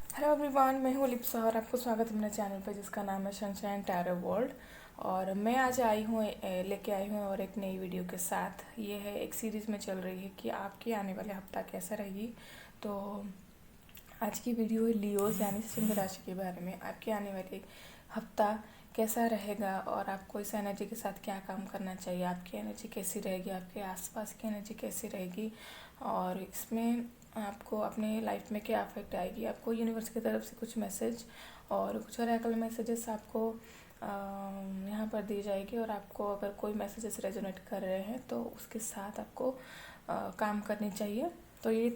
Hello everyone, मैं हूँ लिप्सा और आपको स्वागत है मेरे चैनल पर जिसका नाम है सनशाइन टैरो वर्ल्ड। और मैं आज आई हूँ लेके आई हूँ और एक नई वीडियो के साथ। ये है एक सीरीज़ में चल रही है कि आपके आने वाले हफ्ता कैसा रहेगी। तो आज की वीडियो है लियोस यानी सिंह राशि के बारे में। आपके आने वाले हफ्ता कैसा रहेगा और आपको इस एनर्जी के साथ क्या काम करना चाहिए, आपकी एनर्जी कैसी रहेगी, आपके आसपास की एनर्जी कैसी रहेगी और इसमें आपको अपने लाइफ में क्या अफेक्ट आएगी। आपको यूनिवर्स की तरफ से कुछ मैसेज और कुछ ऑरेकल मैसेजेस आपको यहाँ पर दी जाएगी और आपको अगर कोई मैसेजेस रेजोनेट कर रहे हैं तो उसके साथ आपको काम करनी चाहिए। तो ये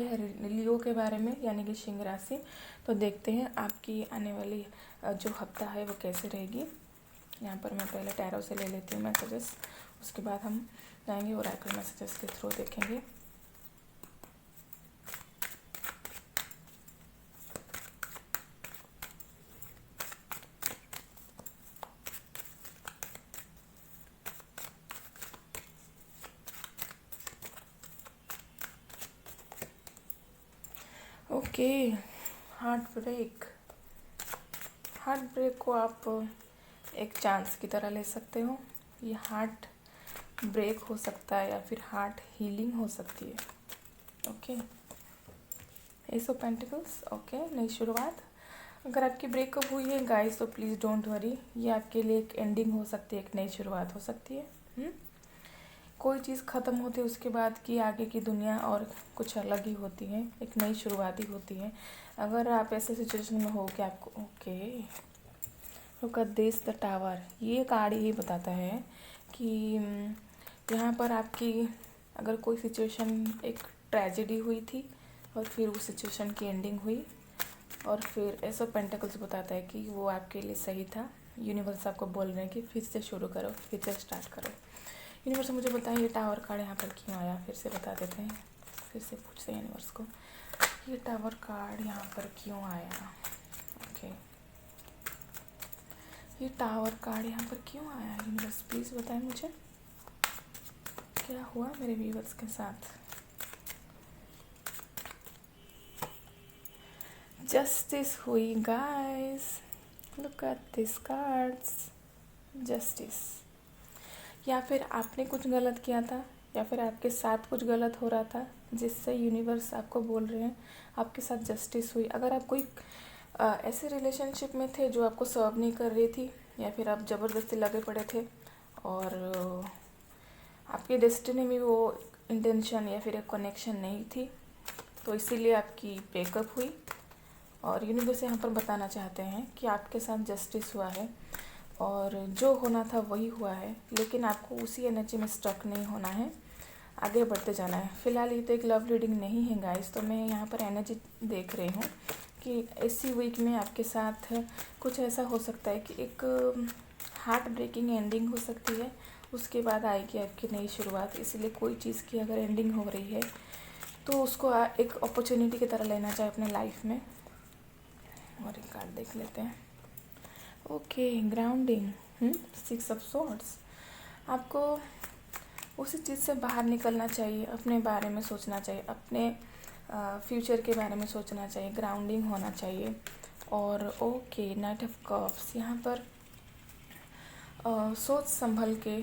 है लियो के बारे में यानी कि सिंह राशि। तो देखते हैं आपकी आने वाली जो हफ्ता है वो कैसे रहेगी। यहाँ पर मैं पहले टैरो से ले लेती हूँ मैसेजेस, उसके बाद हम जाएंगे ओरेकल मैसेजेस के थ्रू देखेंगे। Okay, heart break. Heart break को आप एक चांस की तरह ले सकते हो। ये हार्ट ब्रेक हो सकता है या फिर हार्ट हीलिंग हो सकती है। Okay, S of pentacles. Okay, नई शुरुआत। अगर आपकी ब्रेकअप हुई है गाइस तो प्लीज़ डोंट वरी, ये आपके लिए एक एंडिंग हो सकती है, एक नई शुरुआत हो सकती है। कोई चीज़ ख़त्म होती है उसके बाद की आगे की दुनिया और कुछ अलग ही होती है, एक नई शुरुआत ही होती है। अगर आप ऐसे सिचुएशन में हो कि आपको okay look at this the tower, ये कार्ड यही बताता है कि यहाँ पर आपकी अगर कोई सिचुएशन एक ट्रेजेडी हुई थी और फिर उस सिचुएशन की एंडिंग हुई और फिर ऐसा पेंटिकल्स बताता है कि वो आपके लिए सही था। यूनिवर्स आपको बोल रहे हैं कि फिर से शुरू करो, फिर से स्टार्ट करो। यूनिवर्स मुझे बताइए ये टावर कार्ड यहाँ पर क्यों आया, फिर से बता देते हैं, फिर से पूछते हैं यूनिवर्स को ये टावर कार्ड यहाँ पर क्यों आया। ओके, ये टावर कार्ड यहाँ पर क्यों आया यूनिवर्स, प्लीज़ बताएं मुझे क्या हुआ मेरे व्यूवर्स के साथ। जस्टिस हुई guys, look at this cards. Justice, या फिर आपने कुछ गलत किया था या फिर आपके साथ कुछ गलत हो रहा था जिससे यूनिवर्स आपको बोल रहे हैं आपके साथ जस्टिस हुई। अगर आप कोई ऐसे रिलेशनशिप में थे जो आपको सर्व नहीं कर रही थी या फिर आप ज़बरदस्ती लगे पड़े थे और आपकी डेस्टिनी में वो इंटेंशन या फिर एक कनेक्शन नहीं थी, तो इसीलिए आपकी ब्रेकअप हुई और यूनिवर्स यहाँ पर बताना चाहते हैं कि आपके साथ जस्टिस हुआ है और जो होना था वही हुआ है, लेकिन आपको उसी एनर्जी में स्टक नहीं होना है, आगे बढ़ते जाना है। फ़िलहाल ये तो एक लव रीडिंग नहीं है गाइस, तो मैं यहाँ पर एनर्जी देख रही हूँ कि इसी वीक में आपके साथ कुछ ऐसा हो सकता है कि एक हार्ट ब्रेकिंग एंडिंग हो सकती है, उसके बाद आएगी आपकी नई शुरुआत। इसलिए कोई चीज़ की अगर एंडिंग हो रही है तो उसको एक अपॉर्चुनिटी की तरह लेना चाहिए अपने लाइफ में। और एक कार्ड देख लेते हैं। Okay, grounding, 6 of swords. आपको उसी चीज़ से बाहर निकलना चाहिए, अपने बारे में सोचना चाहिए, अपने फ्यूचर के बारे में सोचना चाहिए, ग्राउंडिंग होना चाहिए। और ओके, नाइट ऑफ कप्स, यहाँ पर सोच संभल के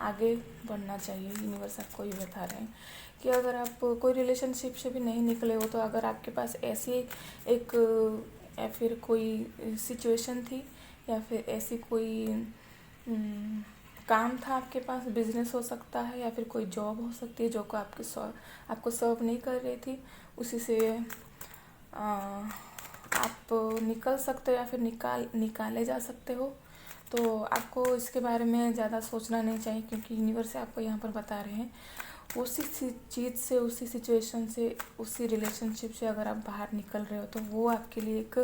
आगे बढ़ना चाहिए। यूनिवर्स आपको ये बता रहे हैं कि अगर आप कोई रिलेशनशिप से भी नहीं निकले हो तो अगर आपके पास ऐसी एक या फिर कोई सिचुएशन थी या फिर ऐसी कोई काम था आपके पास, बिजनेस हो सकता है या फिर कोई जॉब हो सकती है जो को आपको सर्व नहीं कर रही थी, उसी से आप निकल सकते हो या फिर निकाले जा सकते हो। तो आपको इसके बारे में ज़्यादा सोचना नहीं चाहिए क्योंकि यूनिवर्स आपको यहाँ पर बता रहे हैं उसी चीज़ से, उसी सिचुएशन से, उसी रिलेशनशिप से अगर आप बाहर निकल रहे हो तो वो आपके लिए एक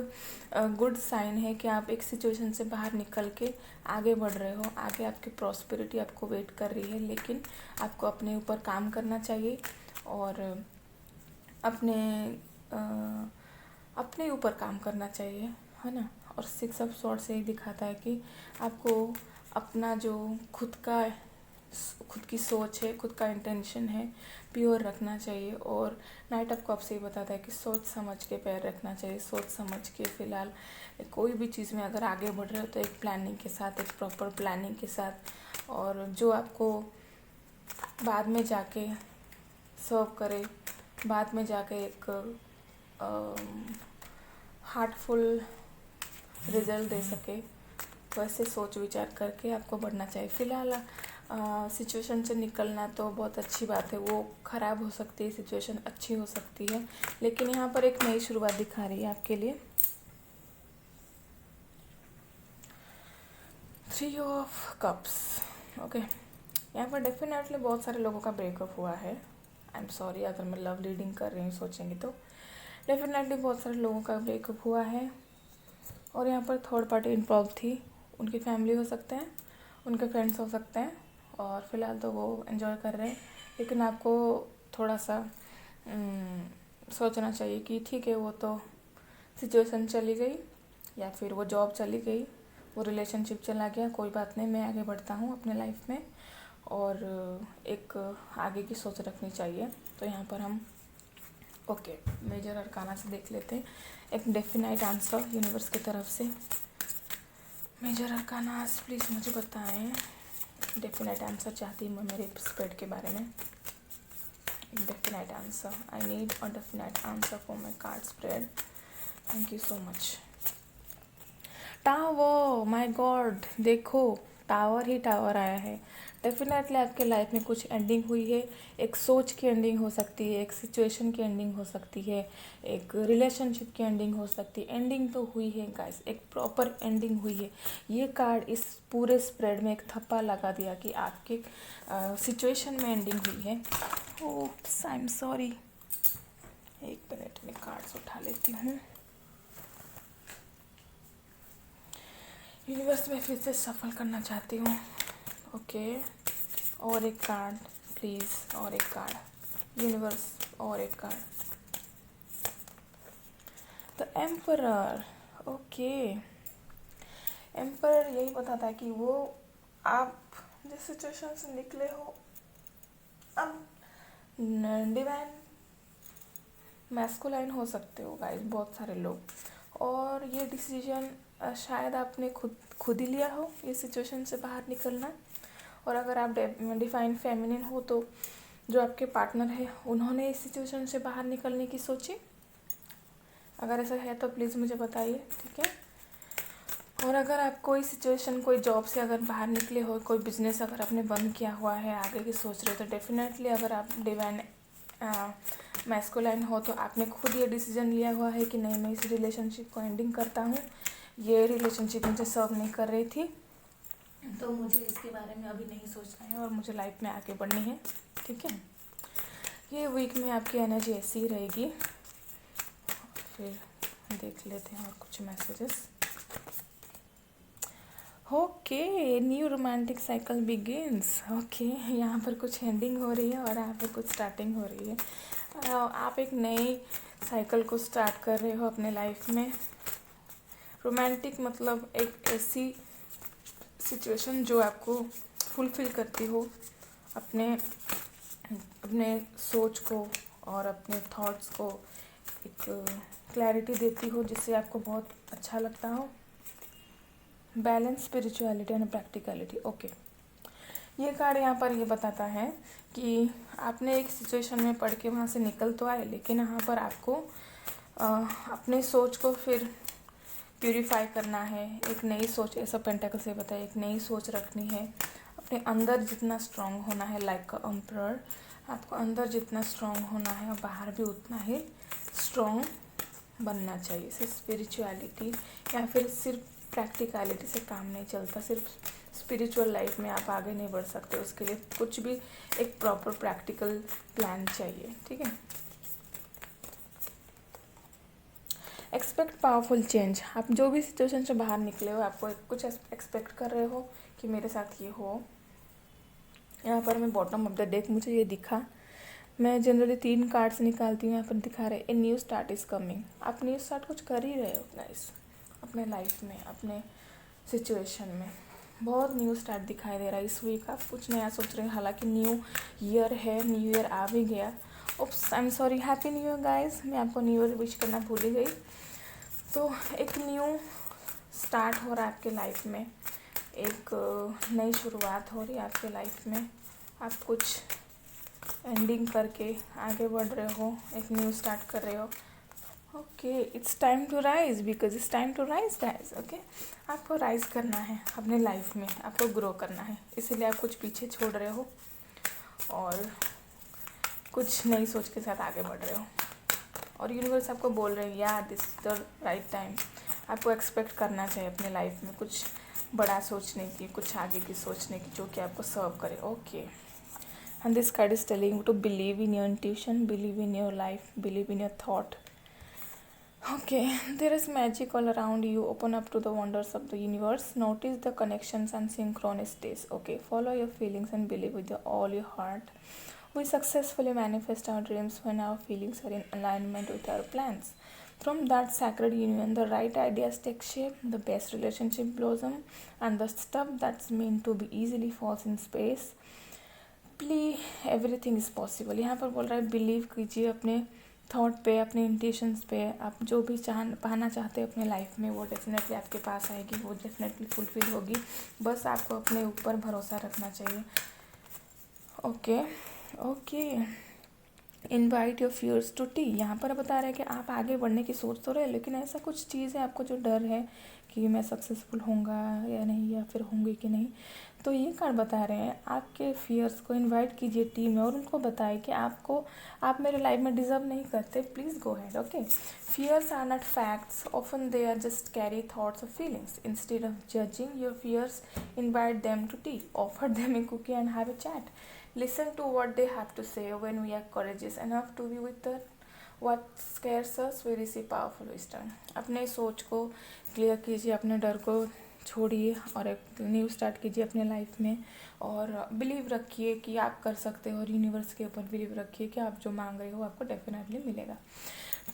गुड साइन है कि आप एक सिचुएशन से बाहर निकल के आगे बढ़ रहे हो। आगे आपकी प्रॉस्पेरिटी आपको वेट कर रही है, लेकिन आपको अपने ऊपर काम करना चाहिए और अपने ऊपर काम करना चाहिए, है ना। और 6 ऑफ सॉर्ड्स से ही दिखाता है कि आपको अपना जो खुद का खुद की सोच है, खुद का इंटेंशन है, प्योर रखना चाहिए। और नाइट ऑफ कप्स ये बताता है कि सोच समझ के पैर रखना चाहिए, सोच समझ के फ़िलहाल कोई भी चीज़ में अगर आगे बढ़ रहे हो तो एक प्लानिंग के साथ, एक प्रॉपर प्लानिंग के साथ, और जो आपको बाद में जाके सर्व करे, बाद में जाके एक हार्टफुल रिजल्ट दे सके, वैसे सोच विचार करके आपको बढ़ना चाहिए। फ़िलहाल सिचुएशन से निकलना तो बहुत अच्छी बात है, वो ख़राब हो सकती है सिचुएशन, अच्छी हो सकती है, लेकिन यहाँ पर एक नई शुरुआत दिखा रही है आपके लिए। 3 ऑफ कप्स, ओके। यहाँ पर डेफिनेटली बहुत सारे लोगों का ब्रेकअप हुआ है। आई एम सॉरी अगर मैं लव रीडिंग कर रही हूँ सोचेंगे तो, डेफिनेटली बहुत सारे लोगों का ब्रेकअप हुआ है। और यहाँ पर थर्ड पार्टी इन्वॉल्व थी, उनकी फैमिली हो सकते हैं, उनके फ्रेंड्स हो सकते हैं, और फ़िलहाल तो वो एंजॉय कर रहे हैं। लेकिन आपको थोड़ा सा सोचना चाहिए कि ठीक है, वो तो सिचुएशन चली गई, या फिर वो जॉब चली गई, वो रिलेशनशिप चला गया, कोई बात नहीं, मैं आगे बढ़ता हूँ अपने लाइफ में, और एक आगे की सोच रखनी चाहिए। तो यहाँ पर हम ओके मेजर अरकाना से देख लेते हैं एक डेफिनाइट आंसर यूनिवर्स की तरफ से। मेजर अरकाना प्लीज़ मुझे बताएं, डेफिनाइट आंसर चाहती हूँ मैं मेरे स्प्रेड के बारे में। Definite answer, I need a definite answer for my card spread. Thank you so much. Tower, my God, देखो टावर ही टावर आया है। डेफिनेटली आपके लाइफ में कुछ एंडिंग हुई है, एक सोच की एंडिंग हो सकती है, एक सिचुएशन की एंडिंग हो सकती है, एक रिलेशनशिप की एंडिंग हो सकती है। एंडिंग तो हुई है गाइस, एक प्रॉपर एंडिंग हुई है। ये कार्ड इस पूरे स्प्रेड में एक थप्पा लगा दिया कि आपके सिचुएशन में एंडिंग हुई है। ओप्स, आई एम सॉरी, एक मिनट में कार्ड्स उठा लेती हूँ। यूनिवर्स में फिर से सफल करना चाहती हूँ। ओके, और एक कार्ड प्लीज़, और एक कार्ड यूनिवर्स, और एक card. The emperor, okay. Emperor यही बताता है कि वो आप जिस सिचुएशन से निकले हो, अब डिवाइन मैस्कुलाइन हो सकते हो गाइस बहुत सारे लोग, और ये डिसीजन शायद आपने खुद ही लिया हो ये सिचुएशन से बाहर निकलना। और अगर आप डिफाइन फेमिनिन हो तो जो आपके पार्टनर है उन्होंने इस सिचुएशन से बाहर निकलने की सोची। अगर ऐसा है तो प्लीज़ मुझे बताइए, ठीक है। और अगर आप कोई सिचुएशन, कोई जॉब से अगर बाहर निकले हो, कोई बिजनेस अगर आपने बंद किया हुआ है, आगे की सोच रहे हो, तो डेफिनेटली अगर आप डिवाइन मैस्कुलाइन हो तो आपने खुद ये डिसीजन लिया हुआ है कि नहीं, मैं इस रिलेशनशिप को एंडिंग करता हूँ, ये रिलेशनशिप मुझे सर्व नहीं कर रही थी, तो मुझे इसके बारे में अभी नहीं सोचना है और मुझे लाइफ में आगे बढ़नी है, ठीक है। ये वीक में आपकी एनर्जी ऐसी ही रहेगी। फिर देख लेते हैं और कुछ messages. Okay, new romantic cycle begins. Okay, यहाँ पर कुछ एंडिंग हो रही है और यहाँ पर कुछ स्टार्टिंग हो रही है। आप एक नई साइकिल को स्टार्ट कर रहे हो अपने लाइफ में। रोमांटिक मतलब एक ऐसी सिचुएशन जो आपको फुलफिल करती हो, अपने सोच को और अपने थॉट्स को एक क्लैरिटी देती हो, जिससे आपको बहुत अच्छा लगता हो। Balance, spirituality and practicality, okay. ये कार्ड यहाँ पर ये बताता है कि आपने एक सिचुएशन में पढ़ के वहाँ से निकल तो आए, लेकिन यहाँ पर आपको अपने सोच को फिर प्यूरिफाई करना है। एक नई सोच, ऐसा पेंटाकल से बताया, एक नई सोच रखनी है। अपने अंदर जितना स्ट्रांग होना है, लाइक अ एम्परर, आपको अंदर जितना स्ट्रांग होना है और बाहर भी उतना ही स्ट्रांग बनना चाहिए। सिर्फ स्पिरिचुअलिटी या फिर सिर्फ प्रैक्टिकलिटी से काम नहीं चलता, सिर्फ स्पिरिचुअल लाइफ में आप आगे नहीं बढ़ सकते। उसके लिए कुछ भी एक प्रॉपर प्रैक्टिकल प्लान चाहिए, ठीक है। Expect powerful change. आप जो भी सिचुएशन से बाहर निकले हो, आपको कुछ एक्सपेक्ट कर रहे हो कि मेरे साथ ये हो। यहाँ पर मैं बॉटम ऑफ द डेक मुझे ये दिखा, मैं जनरली 3 कार्ड्स निकालती हूँ। यहाँ पर दिखा रहे a new start is coming. आप न्यू स्टार्ट कुछ कर ही रहे हो गाइस अपने लाइफ में, अपने सिचुएशन में। बहुत न्यू स्टार्ट दिखाई दे रहा है इस वीक। आप कुछ नया सोच रहे हैं, हालांकि न्यू ईयर है, न्यू ईयर आ भी गया। Oops, I am sorry, happy new year guys, मैं आपको न्यू ईयर विश करना भूल ही गई। तो एक न्यू स्टार्ट हो रहा है आपके लाइफ में, एक नई शुरुआत हो रही है आपके लाइफ में। आप कुछ एंडिंग करके आगे बढ़ रहे हो, एक न्यू स्टार्ट कर रहे हो। Okay, it's time to rise, because it's time to rise guys. Okay, आपको राइज करना है अपने लाइफ में, आपको ग्रो करना है, इसीलिए आप कुछ पीछे छोड़ रहे हो और कुछ नई सोच के साथ आगे बढ़ रहे हो। और यूनिवर्स आपको बोल रहे हैं या this is the right time. आपको एक्सपेक्ट करना चाहिए अपने लाइफ में कुछ बड़ा सोचने की, कुछ आगे की सोचने की, जो कि आपको सर्व करे। Okay, and this card is telling you to believe in your intuition, believe in your life, believe in your thought. Okay, there is magic all around you. Open up to the wonders of the universe. Notice the connections and synchronicities. Okay, follow your feelings and believe with all your heart. We successfully manifest our dreams when our feelings are in alignment with our plans. From that sacred union, the right ideas take shape, the best relationship blossom, and the stuff that's meant to be easily falls in space. Please everything is possible. यहाँ पर बोल रहा है believe कीजिए अपने thought पे, अपने intentions पे। आप जो भी पाना चाहते हैं अपने लाइफ में वो डेफिनेटली आपके पास आएगी, वो डेफिनेटली फुलफिल होगी। बस आपको अपने ऊपर भरोसा रखना चाहिए। Okay okay, invite your fears to tea. यहाँ पर बता रहे हैं कि आप आगे बढ़ने की सोच तो रहे हैं, लेकिन ऐसा कुछ चीज़ है आपको जो डर है कि मैं सक्सेसफुल होऊंगा या नहीं, या फिर होंगी कि नहीं। तो ये कार्ड बता रहे हैं आपके फियर्स को इनवाइट कीजिए टी में और उनको बताएं कि आप मेरे लाइफ में डिज़र्व नहीं करते, please go ahead. Okay, fears are not facts, often they are just scary thoughts और feelings. Instead of judging your fears, invite them to tea, offer them a cookie and have a chat. Listen to what they have to say. When we are courageous enough to be with what scares us, we receive powerful wisdom. अपने सोच को clear कीजिए, अपने डर को छोड़िए और एक न्यू स्टार्ट कीजिए अपने लाइफ में। और बिलीव रखिए कि आप कर सकते हो, और यूनिवर्स के ऊपर बिलीव रखिए कि आप जो मांग रहे हो आपको डेफिनेटली मिलेगा।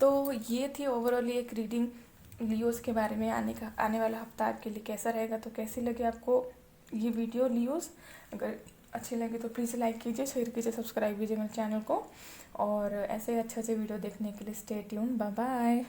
तो ये थी ओवरऑल एक रीडिंग लियोस के बारे में। आने वाला हफ्ता आपके लिए कैसा रहेगा। तो कैसी लगी आपको ये वीडियो लियोस? अगर अच्छी लगी तो प्लीज़ लाइक कीजिए, शेयर कीजिए, सब्सक्राइब कीजिए मेरे चैनल को। और ऐसे अच्छे अच्छे वीडियो देखने के लिए स्टे ट्यून। Bye bye.